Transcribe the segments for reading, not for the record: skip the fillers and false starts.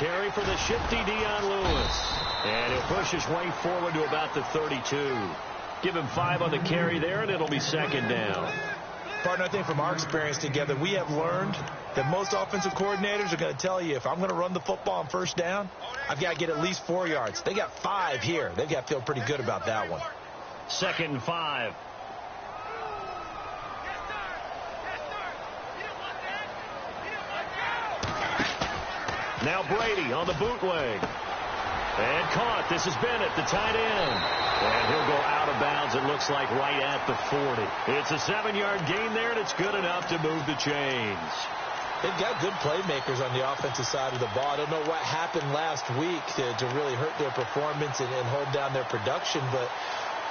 carry for the shifty Dion Lewis. And he'll push his way forward to about the 32. Give him 5 on the carry there, and it'll be second down. Partner, I think from our experience together, we have learned that most offensive coordinators are going to tell you, if I'm going to run the football on first down, I've got to get at least 4 yards. They got 5 here. They've got to feel pretty good about that one. 2nd and 5. Now Brady on the bootleg. And caught. This is Bennett, the tight end. And he'll go out of bounds, it looks like, right at the 40. It's a 7-yard gain there, and it's good enough to move the chains. They've got good playmakers on the offensive side of the ball. I don't know what happened last week to really hurt their performance and hold down their production, but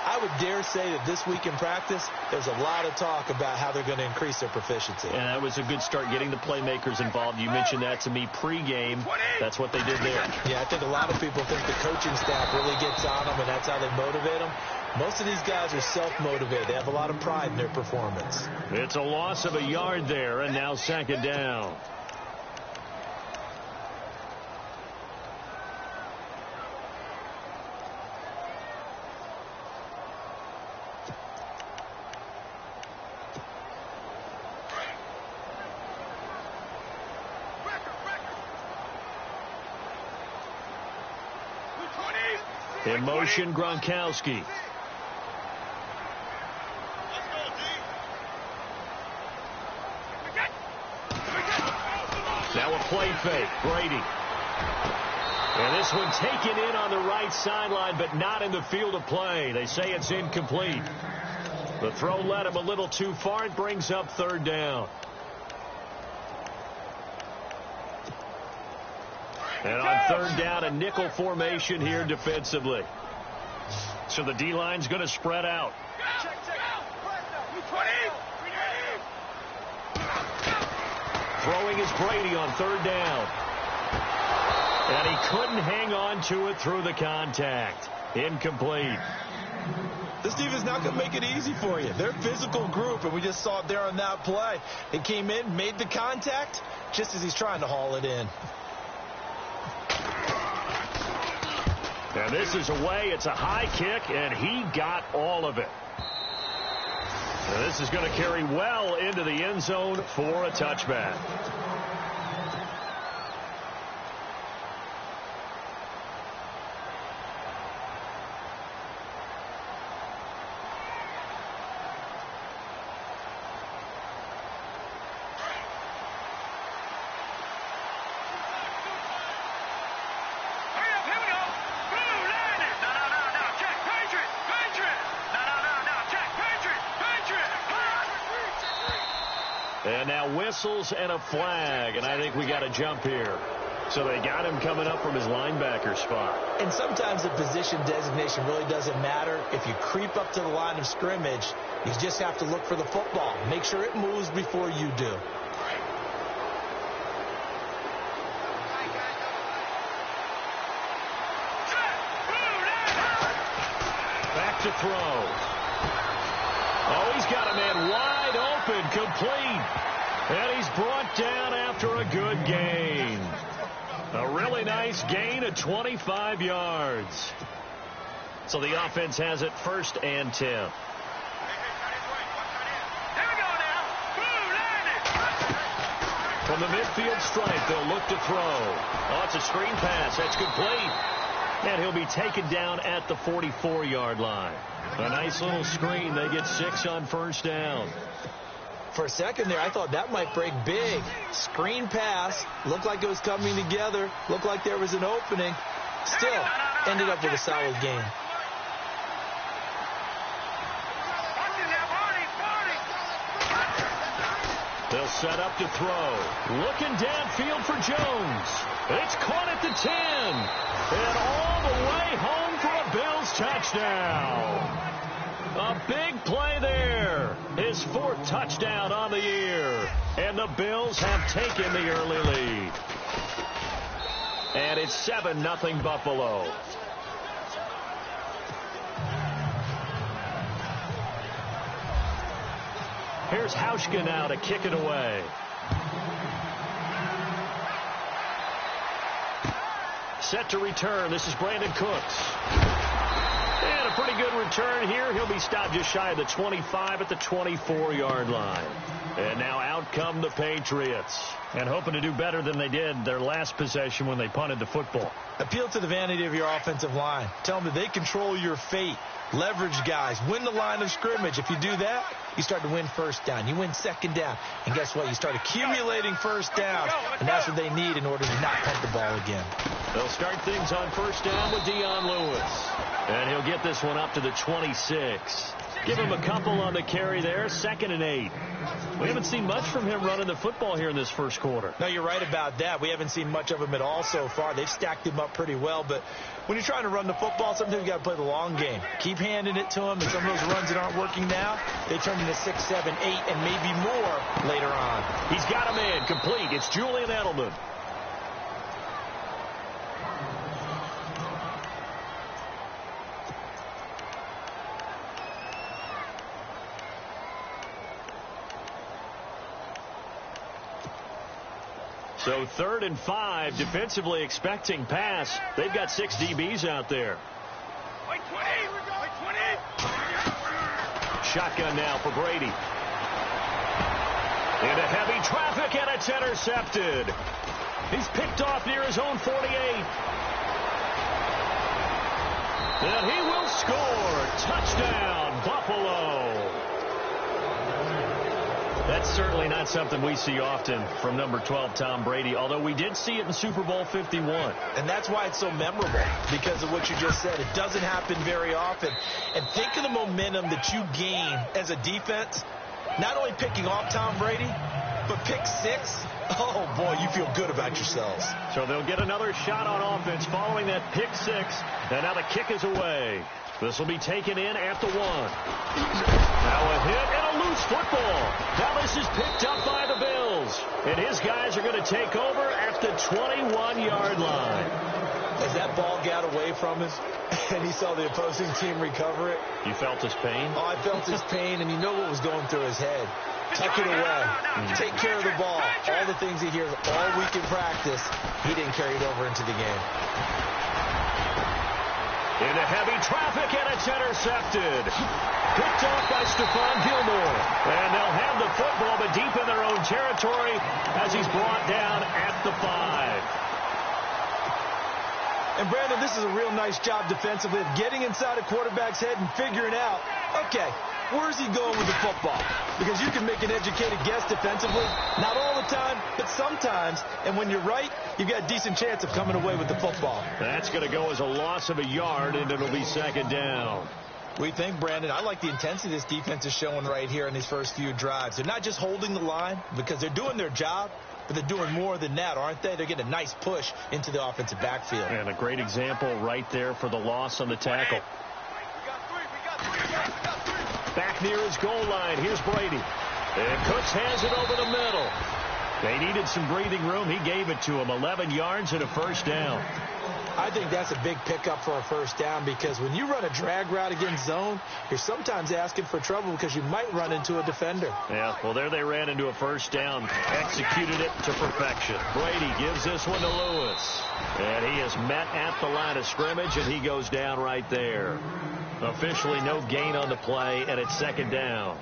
I would dare say that this week in practice, there's a lot of talk about how they're going to increase their proficiency. And that was a good start, getting the playmakers involved. You mentioned that to me pregame. That's what they did there. Yeah, I think a lot of people think the coaching staff really gets on them, and that's how they motivate them. Most of these guys are self-motivated. They have a lot of pride in their performance. It's a loss of a yard there, and now 2nd down. In motion, Gronkowski. Now a play fake. Brady. And this one taken in on the right sideline, but not in the field of play. They say it's incomplete. The throw led him a little too far. It brings up 3rd down. And on 3rd down, a nickel formation here defensively. So the D-line's going to spread out. Throwing is Brady on 3rd down. And he couldn't hang on to it through the contact. Incomplete. This defense not going to make it easy for you. They're a physical group, and we just saw it there on that play. It came in, made the contact, just as he's trying to haul it in. And this is away. It's a high kick, and he got all of it. And this is going to carry well into the end zone for a touchback. And now whistles and a flag, and I think we got a jump here. So they got him coming up from his linebacker spot. And sometimes the position designation really doesn't matter. If you creep up to the line of scrimmage, you just have to look for the football. Make sure it moves before you do. Back to throw. Oh, he's got a man wide open, complete. And he's brought down after a good gain. A really nice gain of 25 yards. So the offense has it 1st and 10. From the midfield stripe, they'll look to throw. Oh, it's a screen pass. That's complete. And he'll be taken down at the 44-yard line. A nice little screen. They get 6 on 1st down. For a second there, I thought that might break big. Screen pass. Looked like it was coming together. Looked like there was an opening. Still, ended up with a solid gain. They'll set up to throw. Looking downfield for Jones. It's caught at the 10. And all the way home for a Bills touchdown. A big play there. His 4th touchdown on the year. And the Bills have taken the early lead. And it's 7-0 Buffalo. Here's Hauschka now to kick it away. set to return. This is Brandon Cooks. And a pretty good return here. He'll be stopped just shy of the 25 at the 24-yard line. And now out come the Patriots. And hoping to do better than they did their last possession when they punted the football. Appeal to the vanity of your offensive line. Tell them that they control your fate. Leverage guys. Win the line of scrimmage. If you do that, you start to win first down. You win second down. And guess what? You start accumulating first downs. And that's what they need in order to not punt the ball again. They'll start things on first down with Dion Lewis. And he'll get this one up to the 26. Give him a couple on the carry there. 2nd and 8. We haven't seen much from him running the football here in this first quarter. No, you're right about that. We haven't seen much of him at all so far. They've stacked him up pretty well. But when you're trying to run the football, sometimes you got to play the long game. Keep handing it to him. And some of those runs that aren't working now, they turn into 6, 7, 8, and maybe more later on. He's got a man complete. It's Julian Edelman. So 3rd and 5, defensively expecting pass. They've got 6 DBs out there. Shotgun now for Brady. Into heavy traffic, and it's intercepted. He's picked off near his own 48. And he will score. Touchdown, Buffalo. That's certainly not something we see often from number 12, Tom Brady, although we did see it in Super Bowl 51. And that's why it's so memorable, because of what you just said. It doesn't happen very often. And think of the momentum that you gain as a defense, not only picking off Tom Brady, but pick 6. Oh, boy, you feel good about yourselves. So they'll get another shot on offense following that pick 6, and now the kick is away. This will be taken in at the 1. Now a hit and a loose football. Now this is picked up by the Bills. And his guys are going to take over at the 21-yard line. As that ball got away from us and he saw the opposing team recover it. You felt his pain? Oh, I felt his pain, and you know what was going through his head. Tuck it away. Take care of the ball. All the things he hears all week in practice, he didn't carry it over into the game. Into heavy traffic, and it's intercepted. Picked off by Stephon Gilmore. And they'll have the football, but deep in their own territory as he's brought down at the 5. And, Brandon, this is a real nice job defensively of getting inside a quarterback's head and figuring out, okay, where's he going with the football? Because you can make an educated guess defensively. Not all the time, but sometimes. And when you're right, you've got a decent chance of coming away with the football. That's going to go as a loss of a yard, and it'll be 2nd down. What do you think, Brandon? I like the intensity this defense is showing right here in these first few drives. They're not just holding the line because they're doing their job, but they're doing more than that, aren't they? They're getting a nice push into the offensive backfield. And a great example right there for the loss on the tackle. Back near his goal line. Here's Brady. And Cooks has it over the middle. They needed some breathing room. He gave it to him. 11 yards and a first down. I think that's a big pickup for a first down, because when you run a drag route against zone, you're sometimes asking for trouble because you might run into a defender. Yeah, well, there they ran into a first down. Executed it to perfection. Brady gives this one to Lewis. And he is met at the line of scrimmage, and he goes down right there. Officially no gain on the play, and it's 2nd down.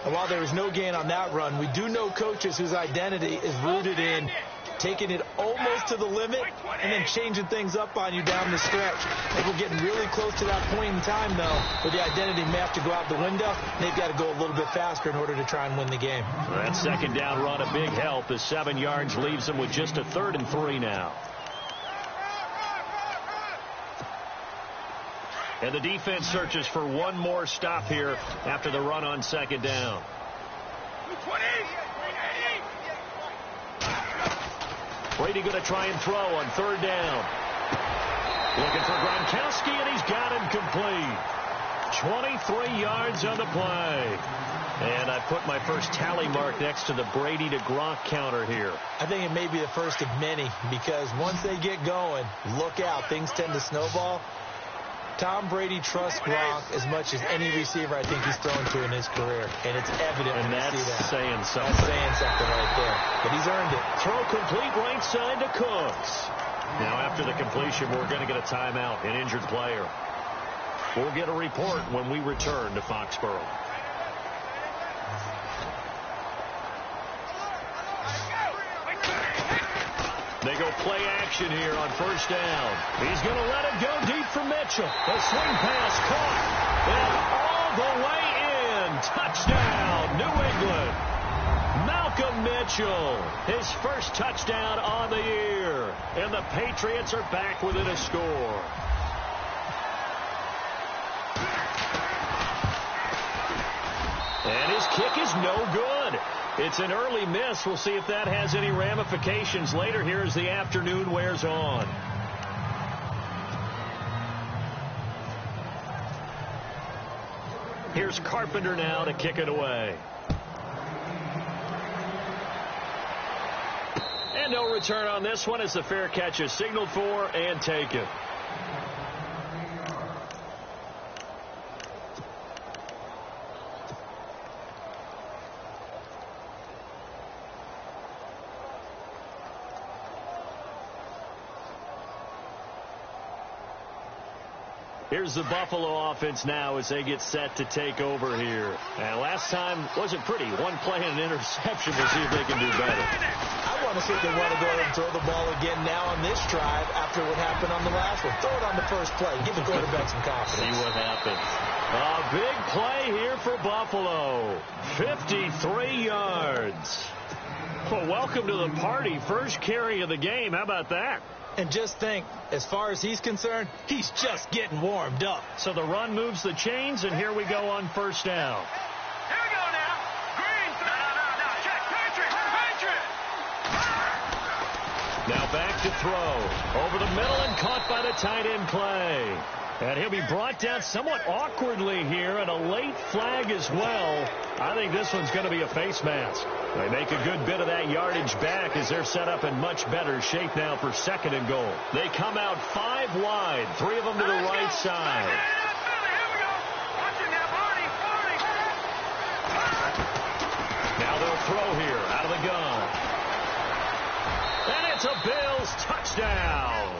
And while there was no gain on that run, we do know coaches whose identity is rooted in taking it almost to the limit and then changing things up on you down the stretch. I think we're getting really close to that point in time, though, where the identity may have to go out the window. They've got to go a little bit faster in order to try and win the game. That 2nd down run, a big help. The 7 yards leaves them with just a 3rd and 3 now. And the defense searches for one more stop here after the run on 2nd down. Brady going to try and throw on 3rd down. Looking for Gronkowski, and he's got him complete. 23 yards on the play. And I put my first tally mark next to the Brady to Gronk counter here. I think it may be the first of many, because once they get going, look out. Things tend to snowball. Tom Brady trusts Gronk as much as any receiver I think he's thrown to in his career. And it's evident when you see that. Saying something. That's saying something right there. But he's earned it. Throw complete right side to Cooks. Now, after the completion, we're going to get a timeout, an injured player. We'll get a report when we return to Foxborough. They go play action here on first down. He's going to let it go deep for Mitchell. The swing pass caught. And all the way in. Touchdown, New England. Malcolm Mitchell, his first touchdown on the year. And the Patriots are back within a score. And his kick is no good. It's an early miss. We'll see if that has any ramifications later here as the afternoon wears on. Here's Carpenter now to kick it away. And no return on this one as the fair catch is signaled for and taken. Here's the Buffalo offense now as they get set to take over here. And last time wasn't pretty. One play and an interception. We'll see if they can do better. I want to see if they want to go ahead and throw the ball again now on this drive after what happened on the last one. Throw it on the first play. Give the quarterback some confidence. See what happens. A big play here for Buffalo. 53 yards. Well, welcome to the party. First carry of the game. How about that? And just think, as far as he's concerned, he's just getting warmed up. So the run moves the chains, and here we go on first down. Here we go now. Green. No. Check. Patriot. Now back to throw. Over the middle and caught by the tight end Clay. And he'll be brought down somewhat awkwardly here, and a late flag as well. I think this one's going to be a face mask. They make a good bit of that yardage back as they're set up in much better shape now for second and goal. They come out 5 wide, 3 of them to the right side. Now they'll throw here out of the gun. And it's a Bills touchdown.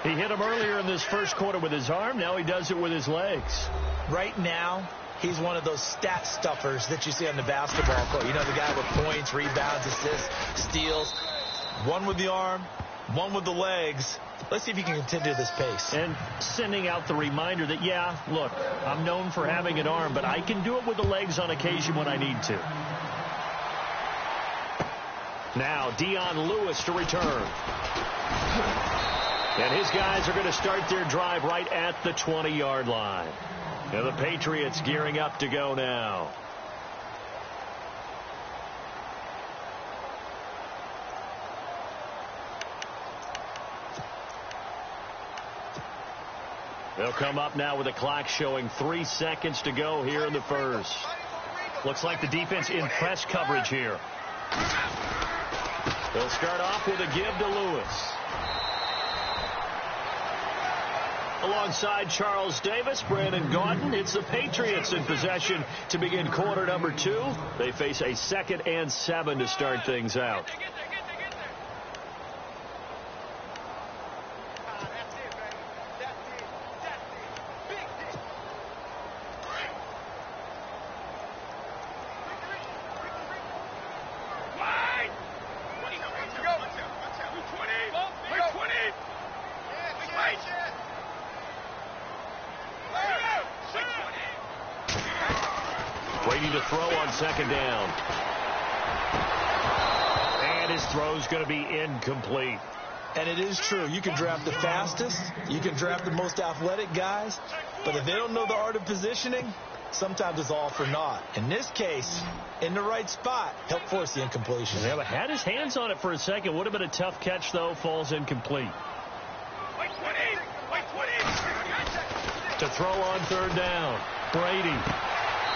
He hit him earlier in this first quarter with his arm. Now he does it with his legs. Right now, he's one of those stat stuffers that you see on the basketball court. You know, the guy with points, rebounds, assists, steals. One with the arm, one with the legs. Let's see if he can continue this pace. And sending out the reminder that, yeah, look, I'm known for having an arm, but I can do it with the legs on occasion when I need to. Now, Dion Lewis to return. And his guys are going to start their drive right at the 20-yard line. And the Patriots gearing up to go now. They'll come up now with the clock showing 3 seconds to go here in the first. Looks like the defense in press coverage here. They'll start off with a give to Lewis. Alongside Charles Davis, Brandon Gaudin, it's the Patriots in possession to begin quarter number 2. They face a 2nd and 7 to start things out. Brady to throw on second down. And his throw's going to be incomplete. And it is true. You can draft the fastest. You can draft the most athletic guys. But if they don't know the art of positioning, sometimes it's all for naught. In this case, in the right spot, help force the incompletion. Yeah, but had his hands on it for a second. Would have been a tough catch, though. Falls incomplete. To throw on third down. Brady.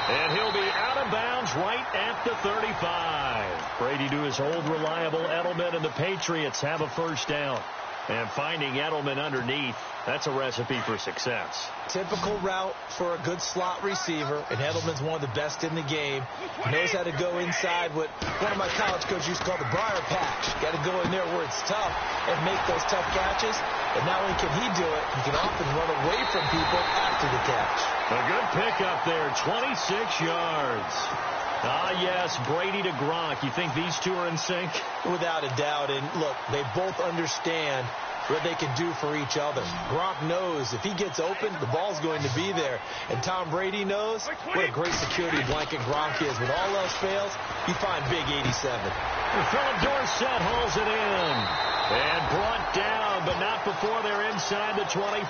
And he'll be out of bounds right at the 35. Brady to his old reliable Edelman, and the Patriots have a first down. And finding Edelman underneath, that's a recipe for success. Typical route for a good slot receiver, and Edelman's one of the best in the game. He knows how to go inside what one of my college coaches used to call the briar patch. Got to go in there where it's tough and make those tough catches. And not only can he do it, he can often run away from people after the catch. A good pickup there, 26 yards. Ah, yes, Brady to Gronk. You think these two are in sync? Without a doubt. And look, they both understand what they can do for each other. Gronk knows if he gets open, the ball's going to be there. And Tom Brady knows what a great security blanket Gronk is. When all else fails, you find big 87. Philip Dorsett hauls it in. And brought down, but not before they're inside the 25.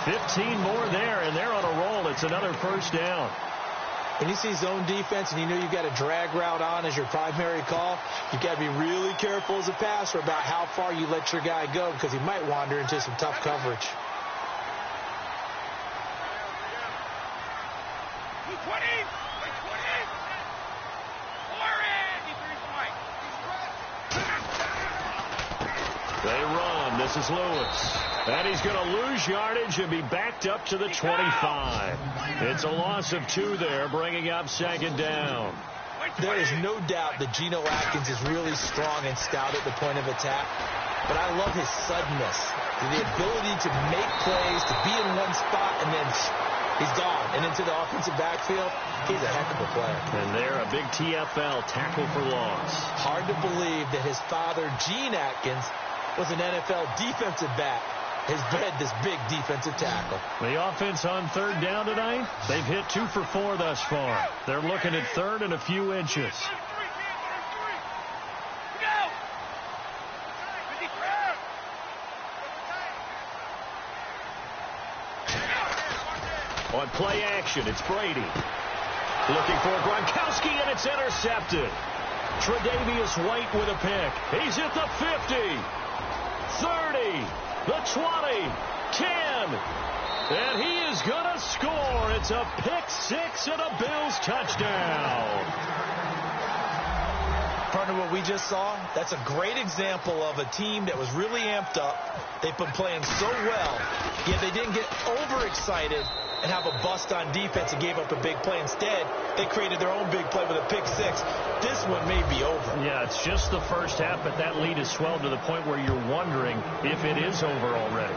15 more there, and they're on a roll. It's another first down. When you see zone defense and you know you've got a drag route on as your primary call, you've got to be really careful as a passer about how far you let your guy go because he might wander into some tough coverage. They run. This is Lewis. And he's going to lose yardage and be backed up to the 25. It's a loss of 2 there, bringing up second down. There is no doubt that Geno Atkins is really strong and stout at the point of attack. But I love his suddenness, the ability to make plays, to be in one spot, and then he's gone. And into the offensive backfield, he's a heck of a player. And they're a big TFL, tackle for loss. Hard to believe that his father, Gene Atkins, was an NFL defensive back. Has bred this big defensive tackle. The offense on third down tonight, they've hit 2 for 4 thus far. They're looking at third and a few inches. On play action, it's Brady. Looking for Gronkowski, and it's intercepted. Tre'Davious White with a pick. He's at the 50. 30. The 20, 10, and he is going to score. It's a pick 6 and a Bills touchdown. Partner, what we just saw, that's a great example of a team that was really amped up. They've been playing so well, yet they didn't get overexcited and have a bust on defense and gave up a big play. Instead, they created their own big play with a pick 6. This one may be over. Yeah, it's just the first half, but that lead has swelled to the point where you're wondering if it is over already.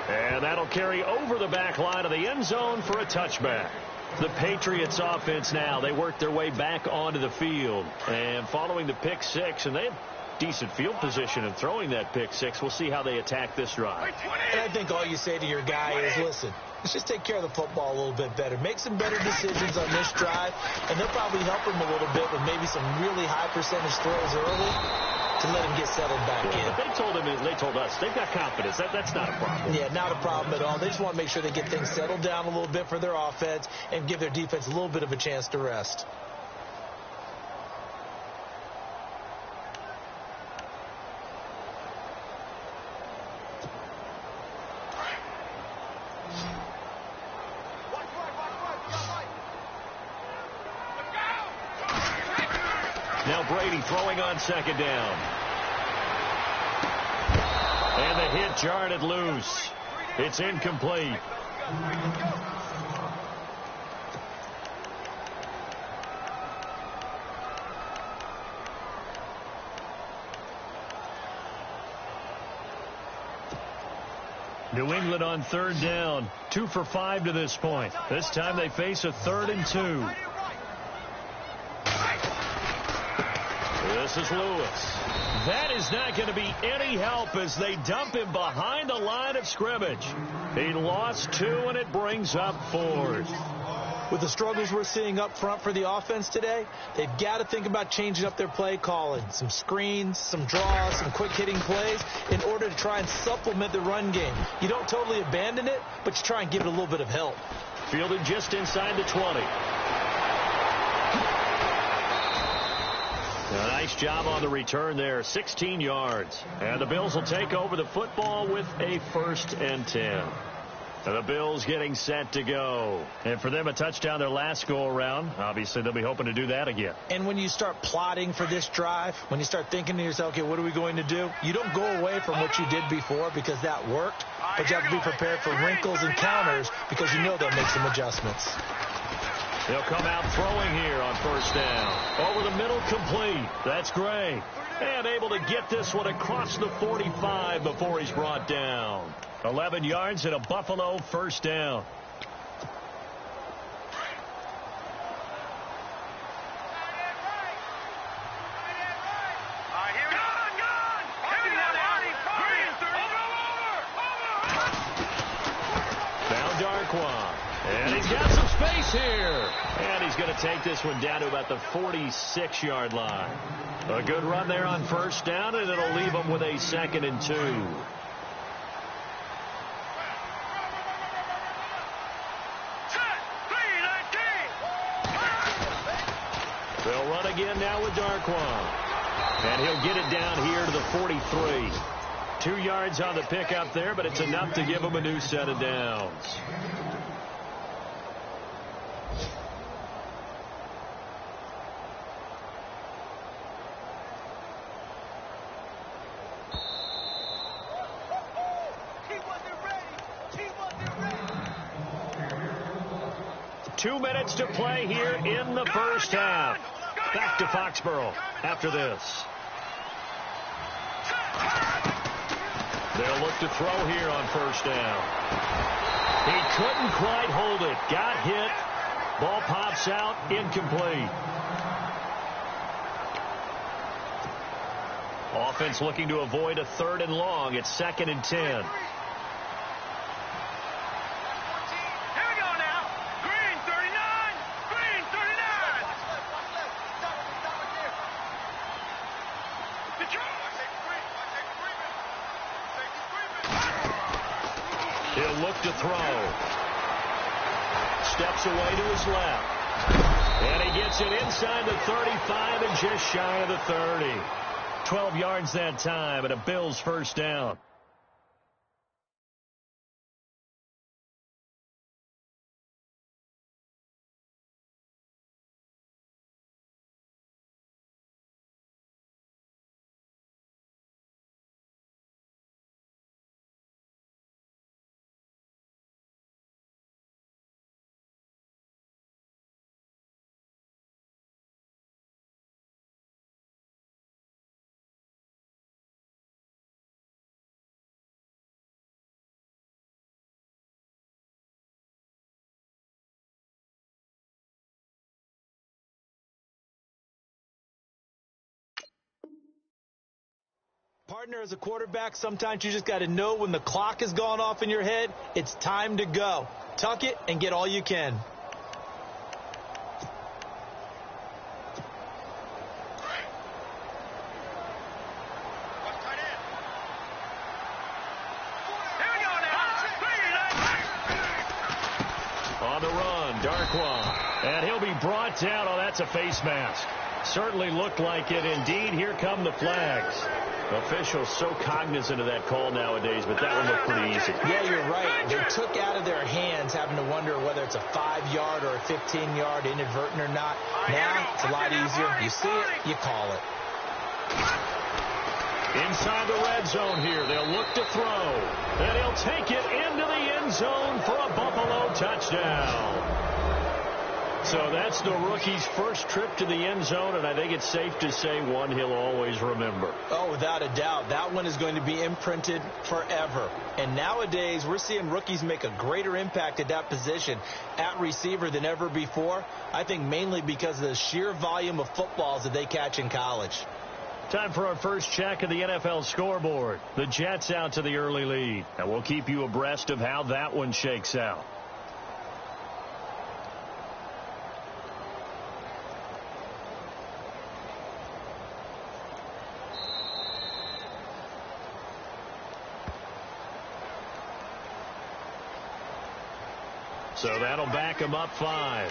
And that'll carry over the back line of the end zone for a touchback. The Patriots offense now, they work their way back onto the field. And following the pick 6, and they have decent field position in throwing that pick 6. We'll see how they attack this drive. And I think all you say to your guy is, listen, let's just take care of the football a little bit better. Make some better decisions on this drive, and they'll probably help him a little bit with maybe some really high percentage throws early to let him get settled back in. But they told us, they've got confidence. That's not a problem. Yeah, not a problem at all. They just want to make sure they get things settled down a little bit for their offense and give their defense a little bit of a chance to rest. Now Brady throwing on second down. And the hit jarred it loose. It's incomplete. New England on third down. 2 for 5 to this point. This time they face a 3rd and 2. This is Lewis. That is not going to be any help as they dump him behind the line of scrimmage. He lost 2, and it brings up 4th. With the struggles we're seeing up front for the offense today, they've got to think about changing up their play calling. Some screens, some draws, some quick-hitting plays in order to try and supplement the run game. You don't totally abandon it, but you try and give it a little bit of help. Fielded just inside the 20. A nice job on the return there, 16 yards. And the Bills will take over the football with a 1st and 10. The Bills getting set to go. And for them, a touchdown their last go-around. Obviously, they'll be hoping to do that again. And when you start plotting for this drive, when you start thinking to yourself, okay, what are we going to do? You don't go away from what you did before because that worked, but you have to be prepared for wrinkles and counters because you know they'll make some adjustments. They'll come out throwing here on first down. Over the middle, complete. That's great. And able to get this one across the 45 before he's brought down. 11 yards and a Buffalo first down. Found Darquan. And he's got some space here. And he's going to take this one down to about the 46-yard line. A good run there on first down, and it'll leave him with a 2nd and 2. They'll run again now with Darquan. And he'll get it down here to the 43. 2 yards on the pickup there, but it's enough to give him a new set of downs. Two minutes to play here in the first half. Back to Foxborough after this. They'll look to throw here on first down. He couldn't quite hold it. Got hit. Ball pops out. Incomplete. Offense looking to avoid a 3rd and long. It's 2nd and 10. He'll look to throw. Steps away to his left. And he gets it inside the 35 and just shy of the 30. 12 yards that time and a Bills first down. Partner, as a quarterback, sometimes you just got to know when the clock has gone off in your head, it's time to go. Tuck it and get all you can. On the run, Darquan. And he'll be brought down. Oh, that's a face mask. Certainly looked like it. Indeed, here come the flags. Officials so cognizant of that call nowadays, but that one looked pretty easy. Yeah, you're right. They took out of their hands having to wonder whether it's a 5-yard or a 15-yard inadvertent or not. Now, it's a lot easier. You see it, you call it. Inside the red zone here, they'll look to throw. And he'll take it into the end zone for a Buffalo touchdown. So that's the rookie's first trip to the end zone, and I think it's safe to say one he'll always remember. Oh, without a doubt. That one is going to be imprinted forever. And nowadays, we're seeing rookies make a greater impact at that position at receiver than ever before. I think mainly because of the sheer volume of footballs that they catch in college. Time for our first check of the NFL scoreboard. The Jets out to the early lead. And we'll keep you abreast of how that one shakes out. So that'll back him up 5.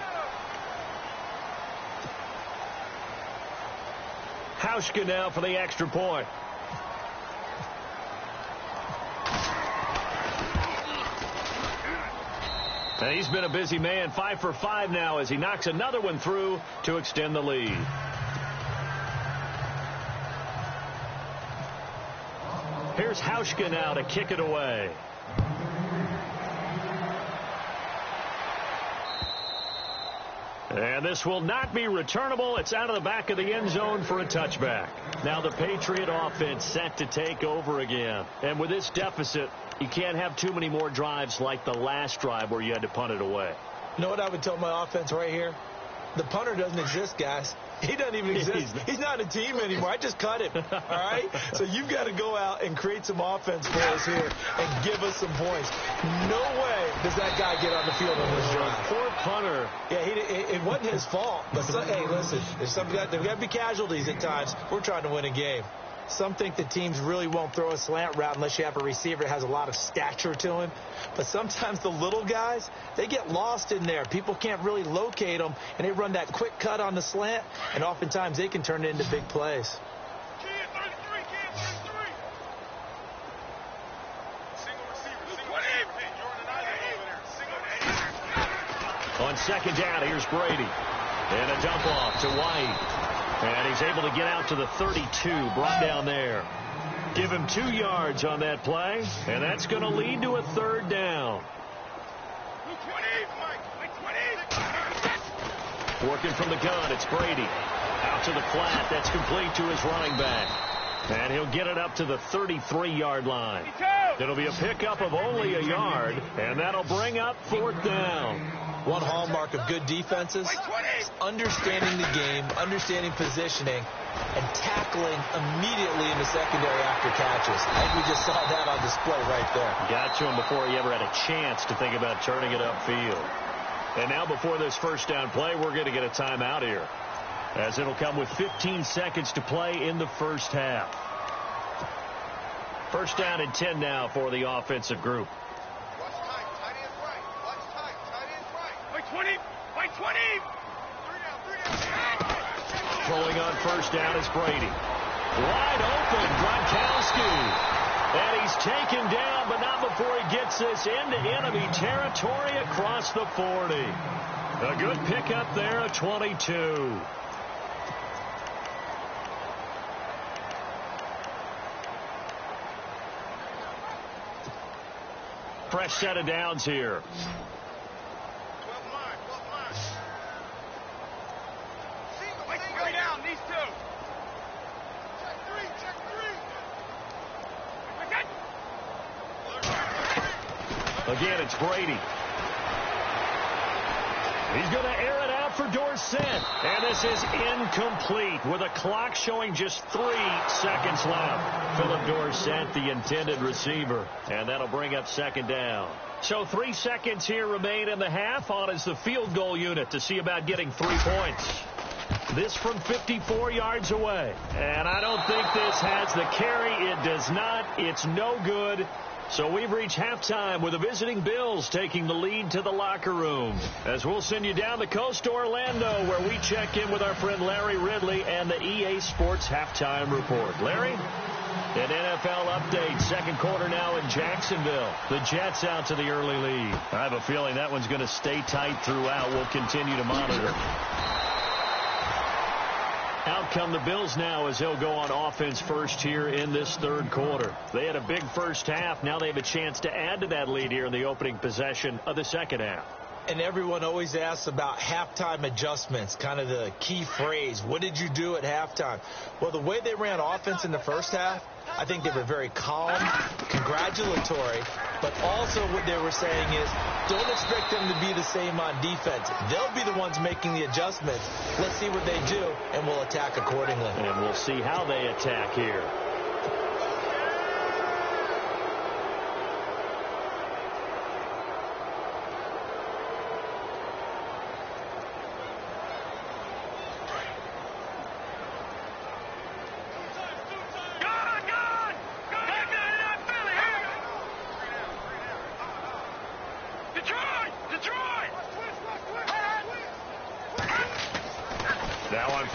Hauschka now for the extra point. And he's been a busy man, 5 for 5 now as he knocks another one through to extend the lead. Here's Hauschka now to kick it away. And this will not be returnable. It's out of the back of the end zone for a touchback. Now the Patriot offense set to take over again. And with this deficit, you can't have too many more drives like the last drive where you had to punt it away. You know what I would tell my offense right here? The punter doesn't exist, guys. He doesn't even exist. He's not a team anymore. I just cut him. All right? So you've got to go out and create some offense for us here and give us some points. No way does that guy get on the field on this drive. Poor punter. Yeah, it wasn't his fault. But hey, listen, there's got to be casualties at times. We're trying to win a game. Some think the teams really won't throw a slant route unless you have a receiver that has a lot of stature to him. But sometimes the little guys, they get lost in there. People can't really locate them, and they run that quick cut on the slant, and oftentimes they can turn it into big plays. On second down, here's Brady. And a dump off to White. And he's able to get out to the 32, brought down there. Give him 2 yards on that play, and that's going to lead to a third down. Working from the gun, it's Brady. Out to the flat, that's complete to his running back. And he'll get it up to the 33-yard line. It'll be a pickup of only a yard, and that'll bring up 4th down. One hallmark of good defenses is understanding the game, understanding positioning, and tackling immediately in the secondary after catches. I think we just saw that on display right there. Got to him before he ever had a chance to think about turning it upfield. And now before this first down play, we're going to get a timeout here, as it'll come with 15 seconds to play in the first half. First down and 10 now for the offensive group. Throwing on first down is Brady. Wide open, Gronkowski. And he's taken down, but not before he gets this into enemy territory across the 40. A good pickup there at 22. Fresh set of downs here. Again, it's Brady. He's going to air it out for Dorsett. And this is incomplete with a clock showing just 3 seconds left. Philip Dorsett, the intended receiver. And that'll bring up second down. So 3 seconds here remain in the half. On is the field goal unit to see about getting 3 points. This from 54 yards away. And I don't think this has the carry. It does not. It's no good. So we've reached halftime with the visiting Bills taking the lead to the locker room. As we'll send you down the coast to Orlando, where we check in with our friend Larry Ridley and the EA Sports Halftime Report. Larry? An NFL update. Second quarter now in Jacksonville. The Jets out to the early lead. I have a feeling that one's going to stay tight throughout. We'll continue to monitor. Out come the Bills now as they'll go on offense first here in this third quarter. They had a big first half. Now they have a chance to add to that lead here in the opening possession of the second half. And everyone always asks about halftime adjustments, kind of the key phrase. What did you do at halftime? Well, the way they ran offense in the first half, I think they were very calm, congratulatory, but also what they were saying is don't expect them to be the same on defense. They'll be the ones making the adjustments. Let's see what they do, and we'll attack accordingly. And we'll see how they attack here.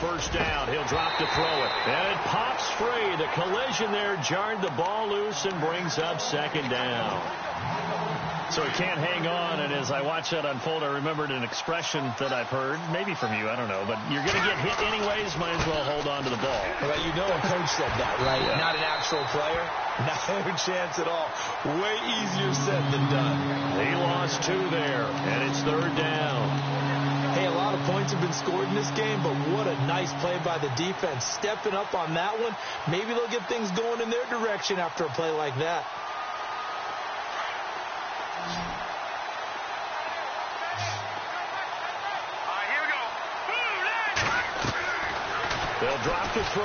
First down, he'll drop to throw it. And it pops free. The collision there jarred the ball loose and brings up second down. So he can't hang on, and as I watch that unfold, I remembered an expression that I've heard, maybe from you, I don't know, but you're going to get hit anyways, might as well hold on to the ball. Well, you know a coach said that, right? Yeah. Not an actual player. Not a chance at all. Way easier said than done. He lost 2 there, and it's 3rd down. Hey, a lot of points have been scored in this game, but what a nice play by the defense. Stepping up on that one, maybe they'll get things going in their direction after a play like that. They'll drop to throw.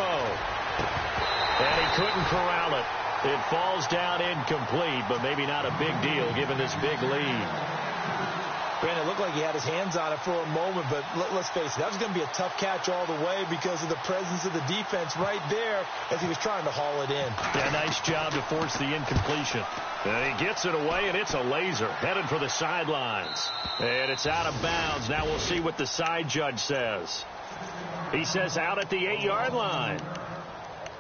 And he couldn't corral it. It falls down incomplete, but maybe not a big deal given this big lead. Brandon, it looked like he had his hands on it for a moment, but let's face it, that was going to be a tough catch all the way because of the presence of the defense right there as he was trying to haul it in. Yeah, nice job to force the incompletion. And he gets it away, and it's a laser headed for the sidelines. And it's out of bounds. Now we'll see what the side judge says. He says out at the 8-yard line.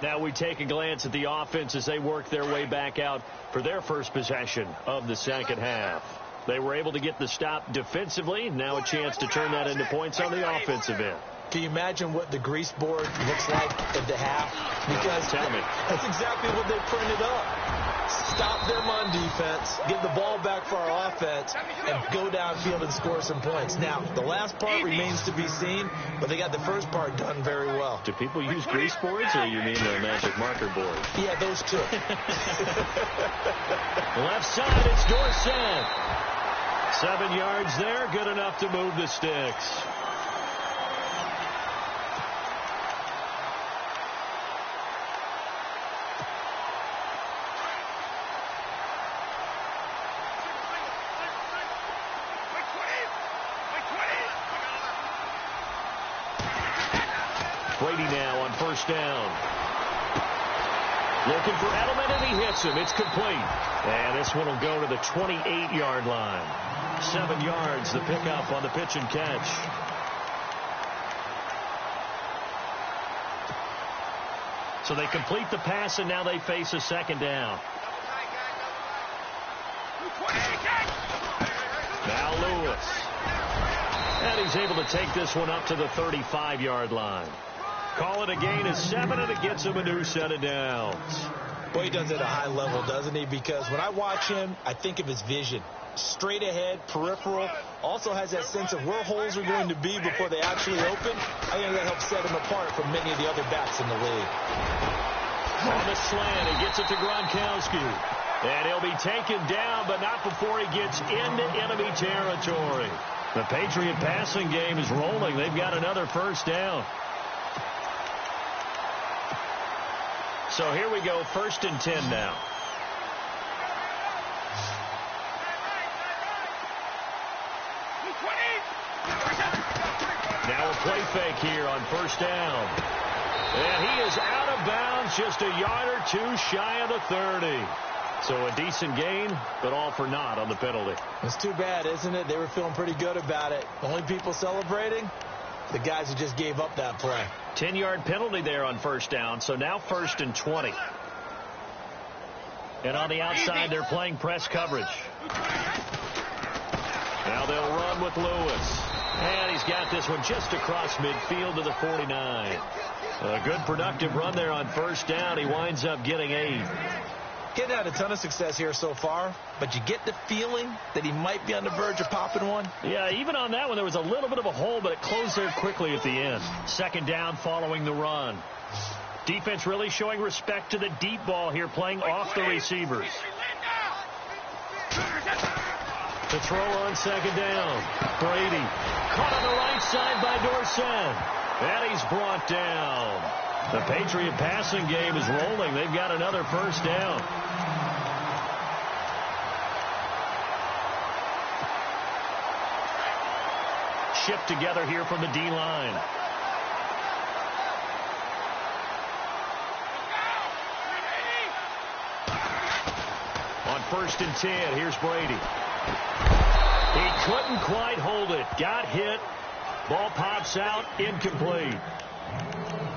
Now we take a glance at the offense as they work their way back out for their first possession of the second half. They were able to get the stop defensively. Now a chance to turn that into points on the offensive end. Can you imagine what the grease board looks like at the half? Because tell me. That's exactly what they printed up. Stop them on defense, get the ball back for our offense, and go downfield and score some points. Now, the last part remains to be seen, but they got the first part done very well. Do people use grease boards, or you mean the magic marker board? Yeah, those two. Left side, it's Dorsett. 7 yards there, good enough to move the sticks. Brady now on first down. Looking for Edelman, and he hits him. It's complete. And this one will go to the 28-yard line. 7 yards, the pickup on the pitch and catch. So they complete the pass, and now they face a second down. Now Lewis. And he's able to take this one up to the 35-yard line. Call it a gain of 7, and it gets him a new set of downs. Boy, he does it at a high level, doesn't he? Because when I watch him, I think of his vision. Straight ahead, peripheral, also has that sense of where holes are going to be before they actually open. I think that helps set him apart from many of the other backs in the league. On the slant, he gets it to Gronkowski. And he'll be taken down, but not before he gets into enemy territory. The Patriot passing game is rolling. They've got another first down. So here we go, 1st and 10 now. Now a play fake here on first down. And he is out of bounds, just a yard or two shy of the 30. So a decent gain, but all for naught on the penalty. It's too bad, isn't it? They were feeling pretty good about it. The only people celebrating, the guys who just gave up that play. 10-yard penalty there on first down, so now 1st and 20. And on the outside, they're playing press coverage. Now they'll run with Lewis. And he's got this one just across midfield to the 49. A good productive run there on first down. He winds up getting 8. Getting had a ton of success here so far, but you get the feeling that he might be on the verge of popping one. Yeah, even on that one, there was a little bit of a hole, but it closed there quickly at the end. 2nd down following the run. Defense really showing respect to the deep ball here, playing off the receivers. To throw on 2nd down. Brady caught on the right side by Dorsett. And he's brought down. The Patriot passing game is rolling. They've got another first down. Shift together here from the D-line. On 1st and 10, here's Brady. He couldn't quite hold it. Got hit. Ball pops out. Incomplete.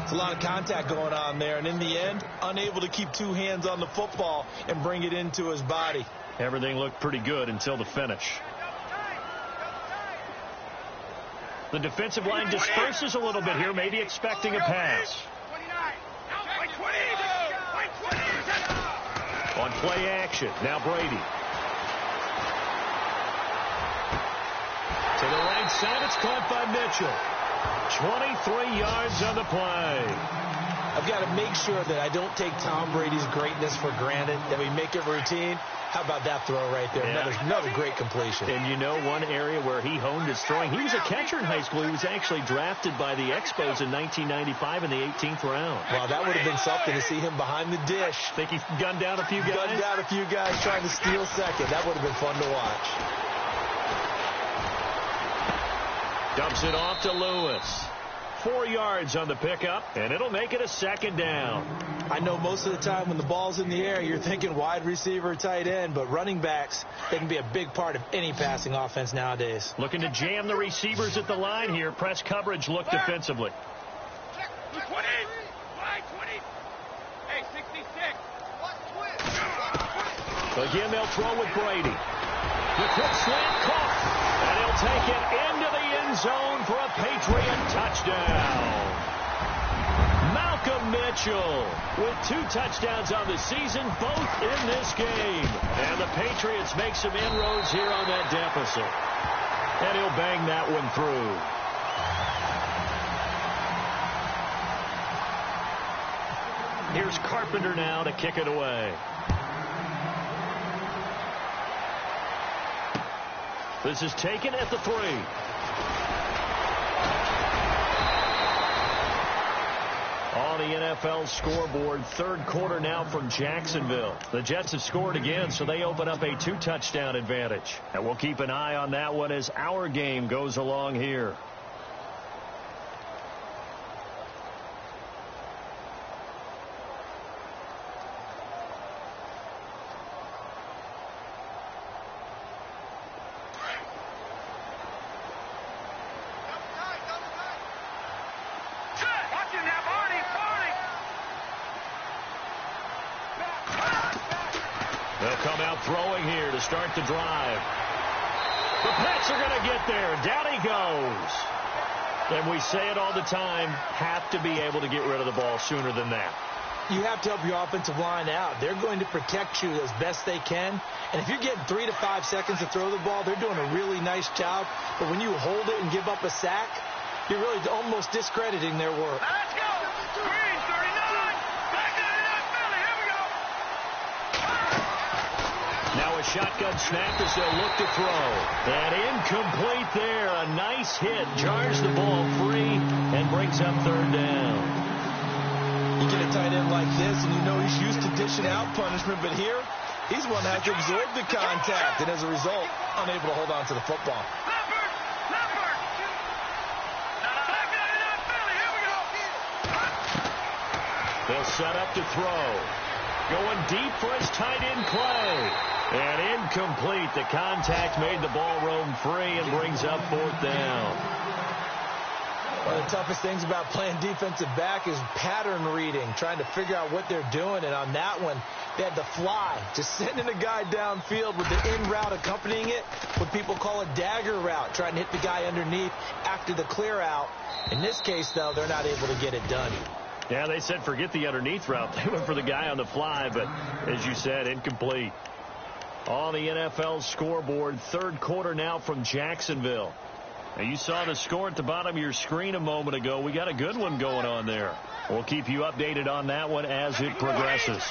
It's a lot of contact going on there, and in the end, unable to keep 2 hands on the football and bring it into his body. Everything looked pretty good until the finish. The defensive line disperses a little bit here, maybe expecting a pass. On play action, now Brady. To the right side, it's caught by Mitchell. 23 yards on the play. I've got to make sure that I don't take Tom Brady's greatness for granted, that we make it routine. How about that throw right there? Yeah. Another great completion. And you know one area where he honed his throwing? He was a catcher in high school. He was actually drafted by the Expos in 1995 in the 18th round. Wow, that would have been something to see him behind the dish. Think he's gunned down a few guys? Gunned down a few guys trying to steal second. That would have been fun to watch. Dumps it off to Lewis. 4 yards on the pickup, and it'll make it a second down. I know most of the time when the ball's in the air, you're thinking wide receiver, tight end, but running backs, they can be a big part of any passing offense nowadays. Looking to jam the receivers at the line here. Press coverage look defensively. 20. 20. Hey, 66. Again, they'll throw with Brady. The quick slant caught, and he'll take it into the end zone for a Patriot touchdown. Malcolm Mitchell with 2 touchdowns on the season, both in this game. And the Patriots make some inroads here on that deficit. And he'll bang that one through. Here's Carpenter now to kick it away. This is taken at the 3. On the NFL scoreboard, third quarter now from Jacksonville. The Jets have scored again, so they open up a 2-touchdown advantage. And we'll keep an eye on that one as our game goes along here. They'll come out throwing here to start the drive. The Pats are going to get there. Down he goes. And we say it all the time, have to be able to get rid of the ball sooner than that. You have to help your offensive line out. They're going to protect you as best they can. And if you're getting 3 to 5 seconds to throw the ball, they're doing a really nice job. But when you hold it and give up a sack, you're really almost discrediting their work. Let's go. Green, 39. Back to the Philly. Here we go. Now a shotgun snap as they'll look to throw. And incomplete there. A nice hit. Jars the ball free and brings up third down. You get a tight end like this, and you know he's used to dishing out punishment, but here, he's one that has to absorb the contact, and as a result, unable to hold on to the football. Leopard. Back to the Philly. Here we go. They'll set up to throw. Going deep for his tight end play. And incomplete. The contact made the ball roam free and brings up fourth down. One of the toughest things about playing defensive back is pattern reading, trying to figure out what they're doing. And on that one, they had the fly, just sending a guy downfield with the in route accompanying it, what people call a dagger route, trying to hit the guy underneath after the clear out. In this case, though, they're not able to get it done. Yeah, they said forget the underneath route. They went for the guy on the fly, but as you said, incomplete. On the NFL scoreboard, third quarter now from Jacksonville. Now, you saw the score at the bottom of your screen a moment ago. We got a good one going on there. We'll keep you updated on that one as it progresses.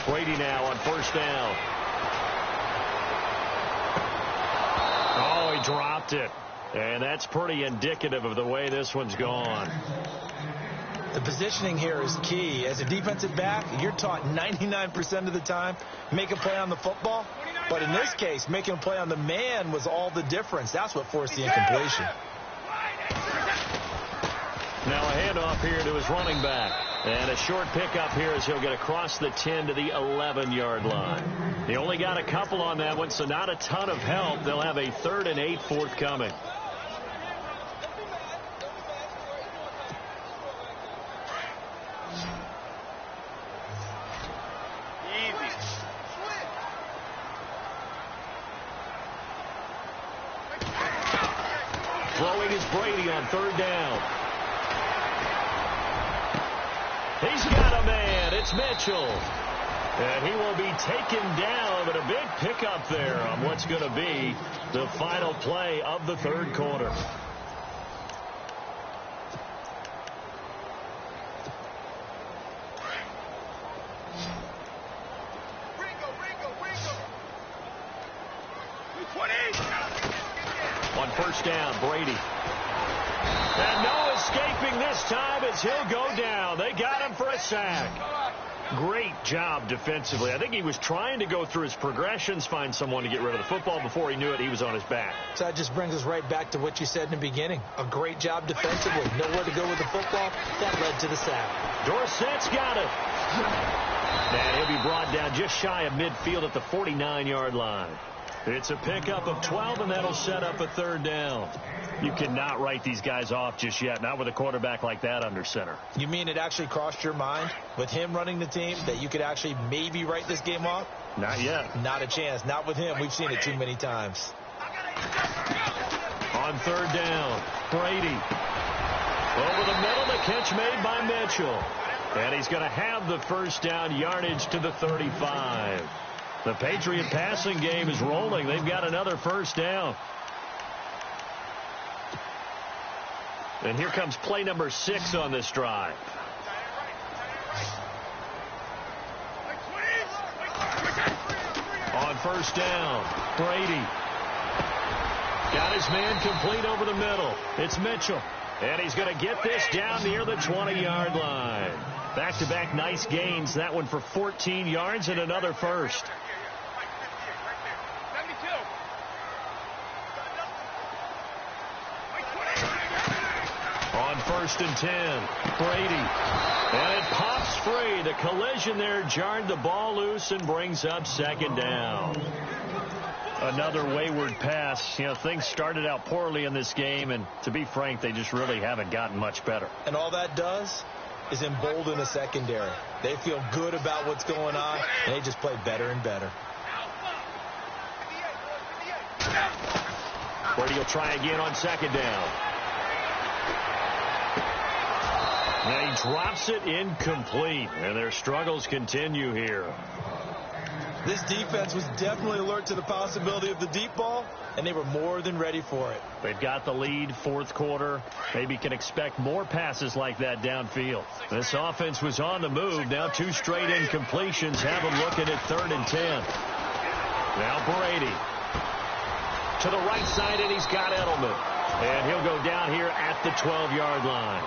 Brady now on first down. Oh, he dropped it. And that's pretty indicative of the way this one's gone. The positioning here is key. As a defensive back, you're taught 99% of the time, make a play on the football. But in this case, making a play on the man was all the difference. That's what forced the incompletion. Now a handoff here to his running back. And a short pickup here as he'll get across the 10 to the 11-yard line. He only got a couple on that one, so not a ton of help. They'll have a 3rd and 8 forthcoming. Throwing is Brady on third down. He's got a man. It's Mitchell. And he will be taken down, but a big pickup there on what's going to be the final play of the third quarter. On first down, Brady. And no escaping this time as he'll go down. They got him for a sack. Great job defensively. I think he was trying to go through his progressions, find someone to get rid of the football. Before he knew it, he was on his back. So that just brings us right back to what you said in the beginning. A great job defensively. Nowhere to go with the football. That led to the sack. Dorsett's got it. And he'll be brought down just shy of midfield at the 49-yard line. It's a pickup of 12, and that'll set up a third down. You cannot write these guys off just yet, not with a quarterback like that under center. You mean it actually crossed your mind with him running the team that you could actually maybe write this game off? Not yet. Not a chance. Not with him. We've seen it too many times. On third down, Brady. Over the middle, the catch made by Mitchell. And he's going to have the first down yardage to the 35. The Patriot passing game is rolling. They've got another first down. And here comes play number 6 on this drive. On first down, Brady. Got his man complete over the middle. It's Mitchell. And he's going to get this down near the 20-yard line. Back-to-back nice gains. That one for 14 yards and another first. On first and 10, Brady. And it pops free. The collision there jarred the ball loose and brings up second down. Another wayward pass. You know, things started out poorly in this game, and to be frank, they just really haven't gotten much better. And all that does is embolden the secondary. They feel good about what's going on, and they just play better and better. Brady will try again on second down. And he drops it incomplete, and their struggles continue here. This defense was definitely alert to the possibility of the deep ball, and they were more than ready for it. They've got the lead, fourth quarter. Maybe can expect more passes like that downfield. This offense was on the move. Now 2 straight incompletions have them looking at 3rd and 10. Now Brady to the right side, and he's got Edelman. And he'll go down here at the 12-yard line.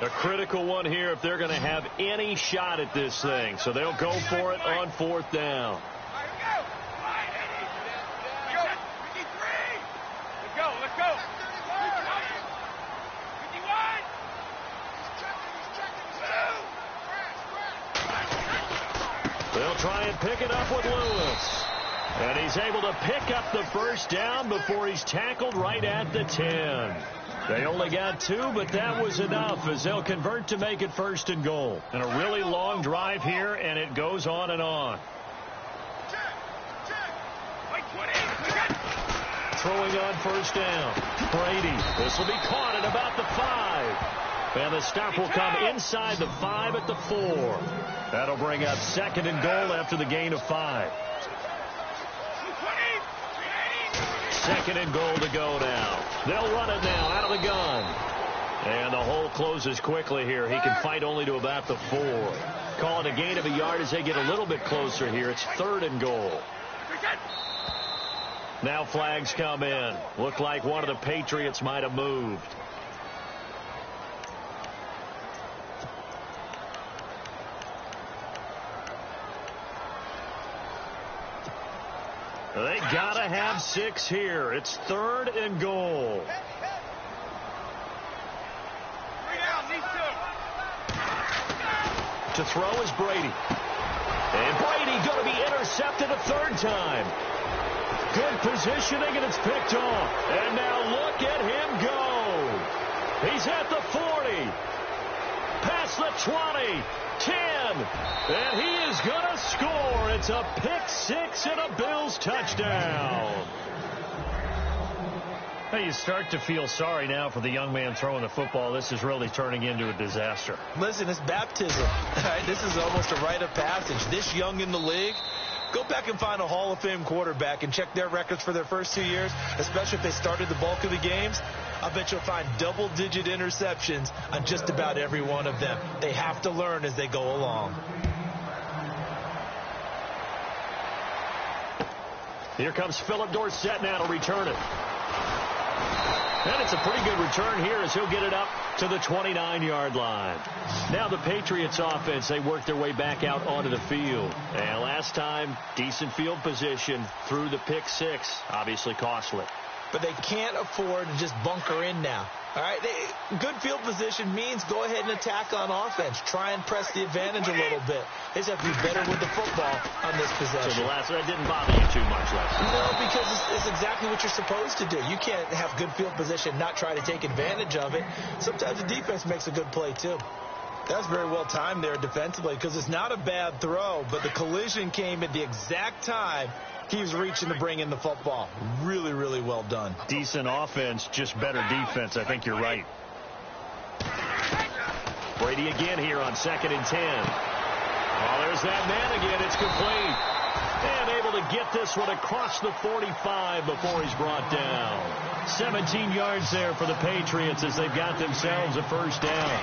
A critical one here if they're going to have any shot at this thing. So they'll go for it on 4th down. Let's go. They'll try and pick it up with Lewis. And he's able to pick up the first down before he's tackled right at the 10. They only got 2, but that was enough as they'll convert to make it 1st and goal. And a really long drive here, and it goes on and on. Throwing on first down. Brady. This will be caught at about the 5. And the stop will come inside the 5 at the 4. That'll bring up 2nd and goal after the gain of 5. 2nd and goal to go now. They'll run it now out of the gun. And the hole closes quickly here. He can fight only to about the 4. Call it a gain of a yard as they get a little bit closer here. It's 3rd and goal. Now flags come in. Looked like one of the Patriots might have moved. They got to have 6 here. It's 3rd and goal. To throw is Brady. And Brady going to be intercepted a 3rd time. Good positioning, and it's picked off. And now look at him go. He's at the 40. 20, 10, and he is going to score. It's a pick six and a Bills touchdown. Hey, you start to feel sorry now for the young man throwing the football. This is really turning into a disaster. Listen, it's baptism. Right? This is almost a rite of passage. This young in the league, go back and find a Hall of Fame quarterback and check their records for their first 2 years, especially if they started the bulk of the games. I bet you'll find double-digit interceptions on just about every one of them. They have to learn as they go along. Here comes Philip Dorsett now to return it. And it's a pretty good return here as he'll get it up to the 29-yard line. Now the Patriots offense, they work their way back out onto the field. And last time, decent field position through the pick six, obviously costly. But they can't afford to just bunker in now. All right, good field position means go ahead and attack on offense. Try and press the advantage a little bit. They just have to be better with the football on this possession. So that didn't bother you too much last time? No, because it's exactly what you're supposed to do. You can't have good field position, not try to take advantage of it. Sometimes the defense makes a good play, too. That was very well timed there defensively because it's not a bad throw, but the collision came at the exact time he was reaching to bring in the football. Really, really well done. Decent offense, just better defense. I think you're right. Brady again here on 2nd and 10. Oh, there's that man again. It's complete. And able to get this one across the 45 before he's brought down. 17 yards there for the Patriots as they've got themselves a first down.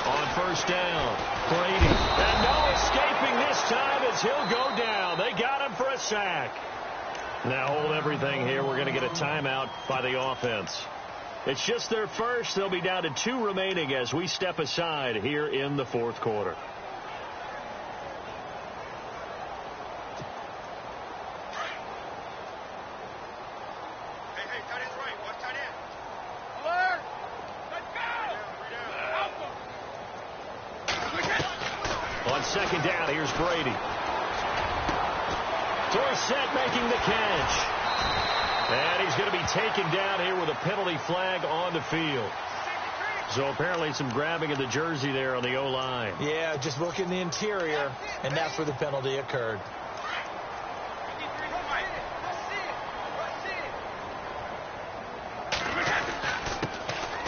On first down, Brady. And no escaping this time as he'll go down. They got him for a sack. Now hold everything here. We're going to get a timeout by the offense. It's just their first. They'll be down to 2 remaining as we step aside here in the fourth quarter. On second down, here's Brady. Dorsett making the catch. And he's going to be taken down here with a penalty flag on the field. So apparently some grabbing of the jersey there on the O-line. Yeah, just look in the interior, and that's where the penalty occurred.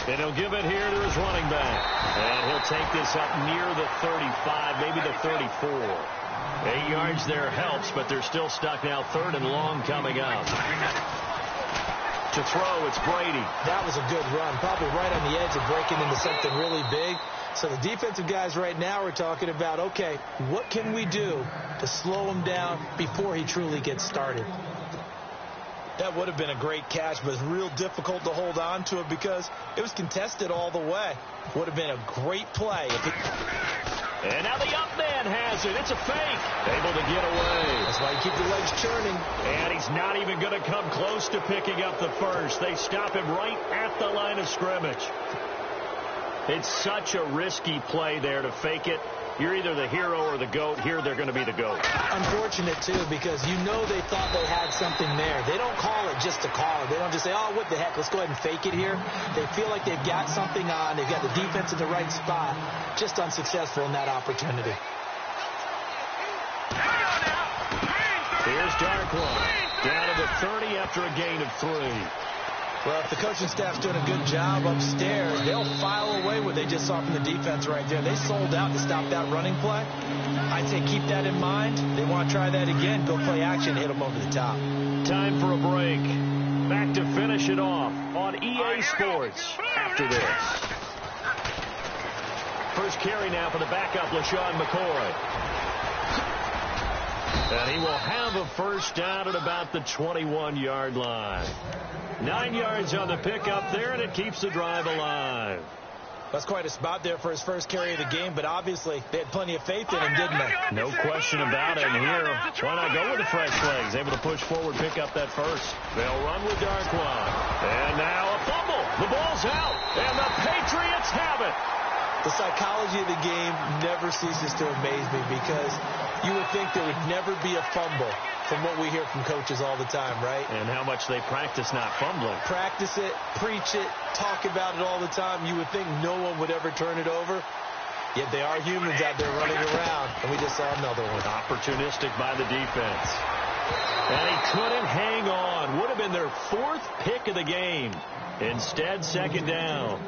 And he'll give it here to his running back. And he'll take this up near the 35, maybe the 34. 8 yards there helps, but they're still stuck now. 3rd and long coming up. To throw, it's Brady. That was a good run, probably right on the edge of breaking into something really big. So the defensive guys right now are talking about, okay, what can we do to slow him down before he truly gets started? That would have been a great catch, but it's real difficult to hold on to it because it was contested all the way. Would have been a great play. And now the up man has it. It's a fake. Able to get away. That's why you keep your legs churning. And he's not even going to come close to picking up the first. They stop him right at the line of scrimmage. It's such a risky play there to fake it. You're either the hero or the GOAT. Here they're going to be the GOAT. Unfortunate, too, because you know they thought they had something there. They don't call it just to call it. They don't just say, oh, what the heck, let's go ahead and fake it here. They feel like they've got something on. They've got the defense in the right spot. Just unsuccessful in that opportunity. Here's Darkwan. Down to the 30 after a gain of 3. Well, if the coaching staff's doing a good job upstairs, they'll file away what they just saw from the defense right there. They sold out to stop that running play. I'd say keep that in mind. They want to try that again. Go play action, hit them over the top. Time for a break. Back to finish it off on EA Sports after this. First carry now for the backup, LaShawn McCoy. And he will have a first down at about the 21-yard line. 9 yards on the pickup there, and it keeps the drive alive. That's quite a spot there for his first carry of the game, but obviously they had plenty of faith in him, didn't they? No question about it. And here, why not go with the fresh legs? Able to push forward, pick up that first. They'll run with Darkwan. And now a fumble. The ball's out, and the Patriots have it. The psychology of the game never ceases to amaze me because you would think there would never be a fumble from what we hear from coaches all the time, right? And how much they practice not fumbling. Practice it, preach it, talk about it all the time. You would think no one would ever turn it over. Yet they are humans out there running around, and we just saw another one. Opportunistic by the defense. And he couldn't hang on. Would have been their 4th pick of the game. Instead, 2nd down.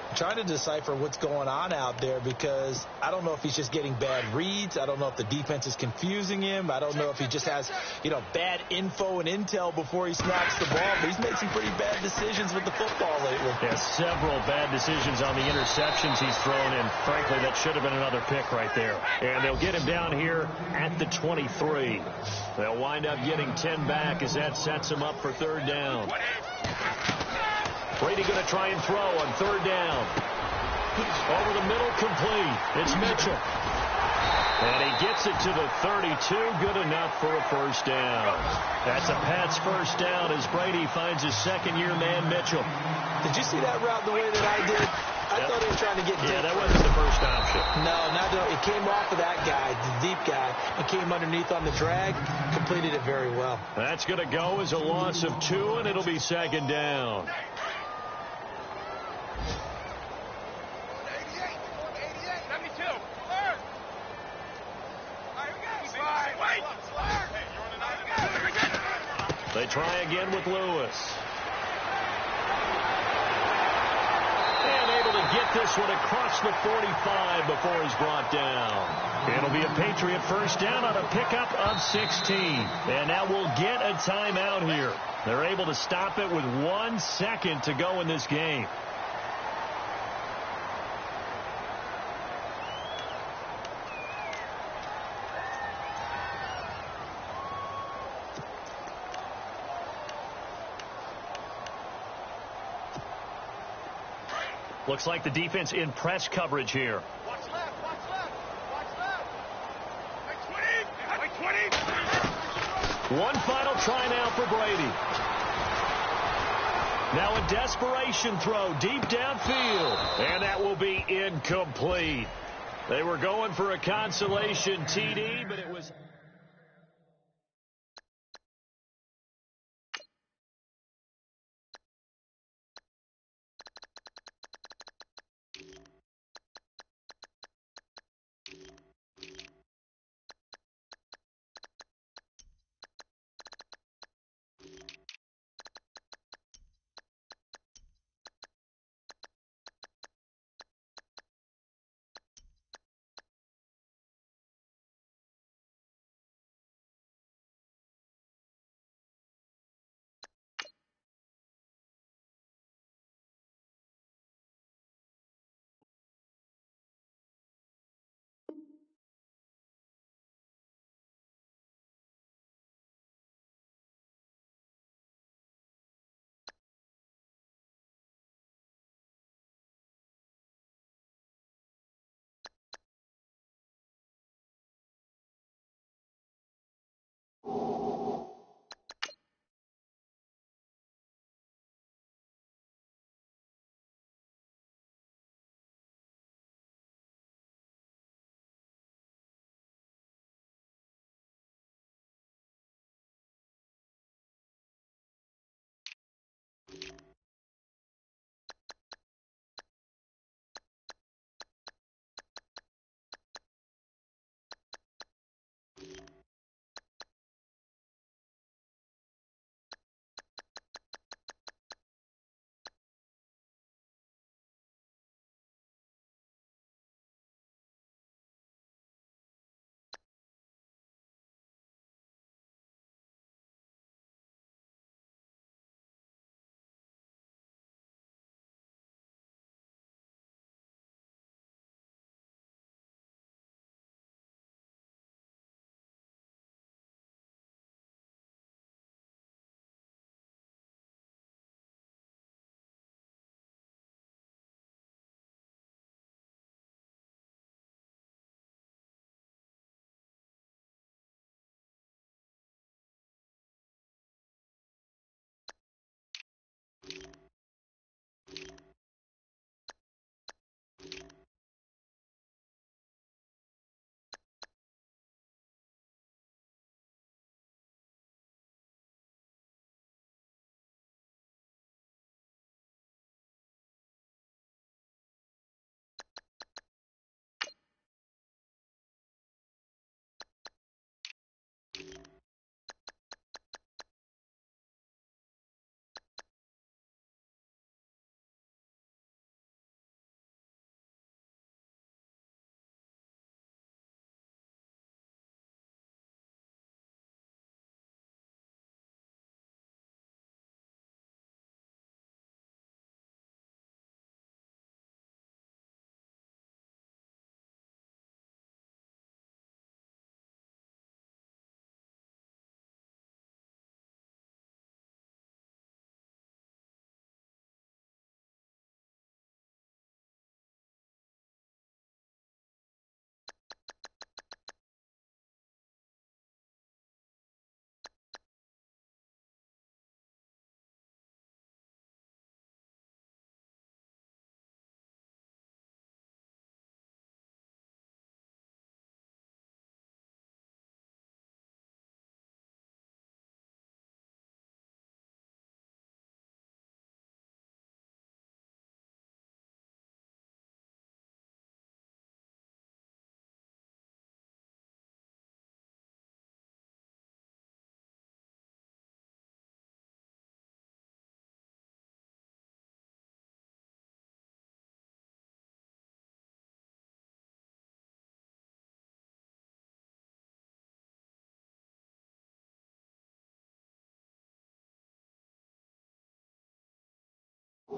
I'm trying to decipher what's going on out there because I don't know if he's just getting bad reads. I don't know if the defense is confusing him. I don't know if he just has, bad info and intel before he snaps the ball. But he's made some pretty bad decisions with the football lately. Yeah, several bad decisions on the interceptions he's thrown in. Frankly, that should have been another pick right there. And they'll get him down here at the 23. They'll wind up getting 10 back as that sets him up for 3rd down. Brady going to try and throw on 3rd down. Over the middle, complete. It's Mitchell. And he gets it to the 32. Good enough for a 1st down. That's a Pats 1st down as Brady finds his 2nd-year man, Mitchell. Did you see that route the way that I did? I thought he was trying to get deep. Yeah, that wasn't the first option. No, it came off of that guy, the deep guy, and came underneath on the drag, completed it very well. That's going to go as a loss of 2, and it'll be 2nd down. They try again with Lewis. And able to get this one across the 45 before he's brought down. It'll be a Patriot 1st down on a pickup of 16. And now we'll get a timeout here. They're able to stop it with 1 second to go in this game. Looks like the defense in press coverage here. Watch left, watch left, watch left. Like 20. One final try now for Brady. Now a desperation throw deep downfield. And that will be incomplete. They were going for a consolation TD, but it was...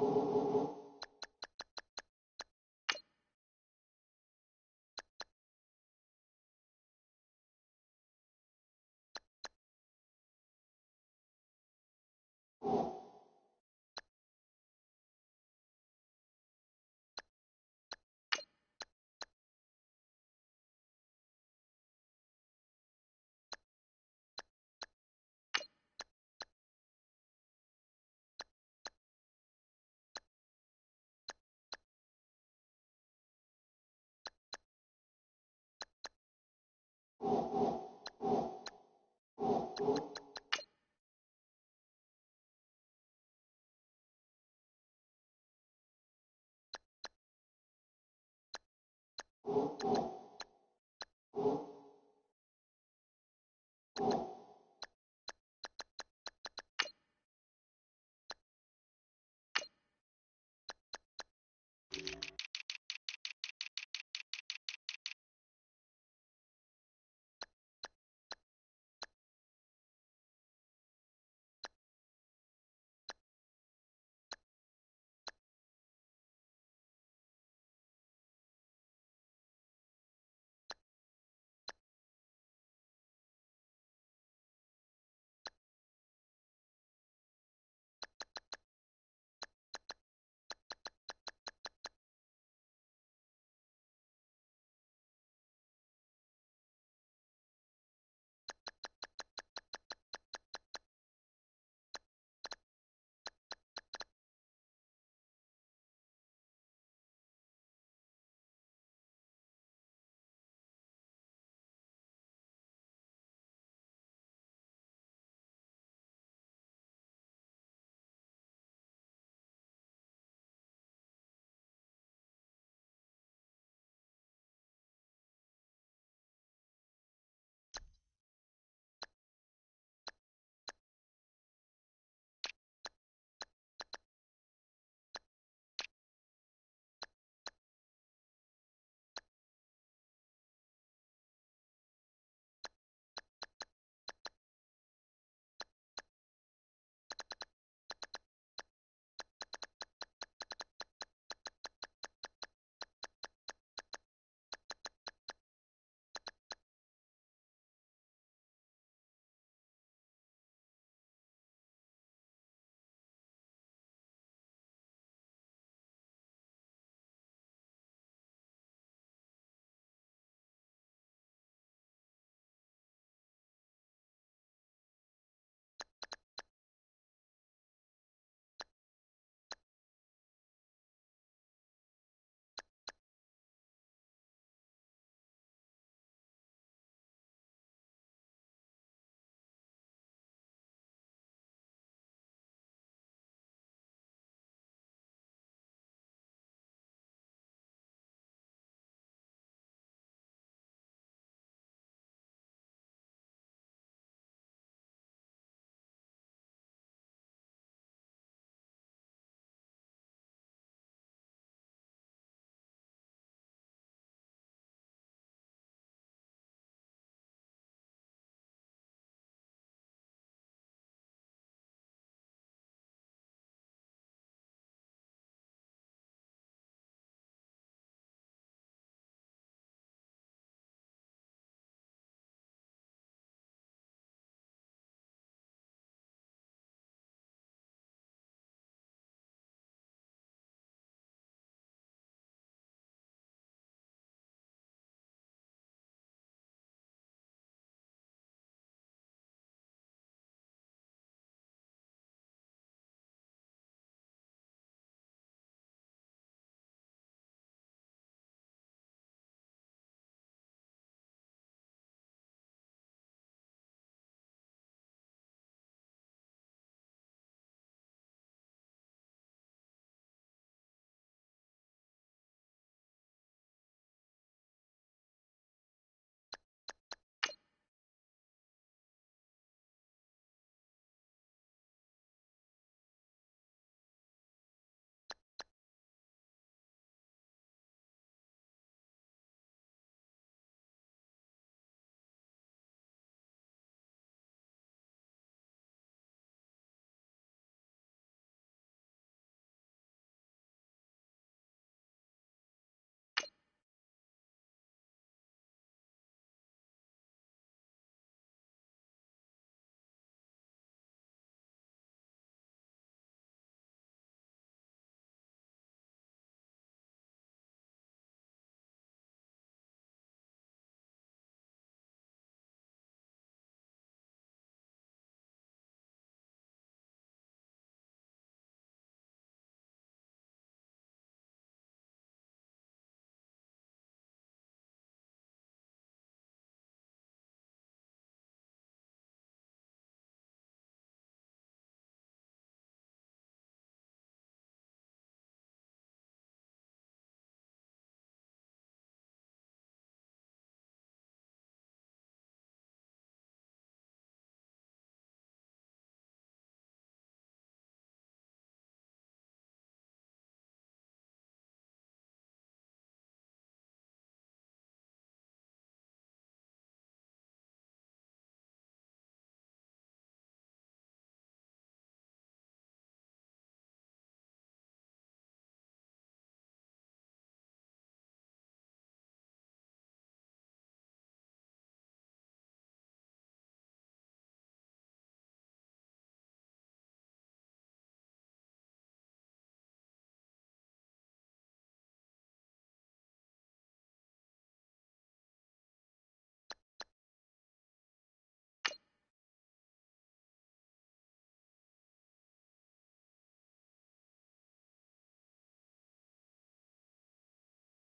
You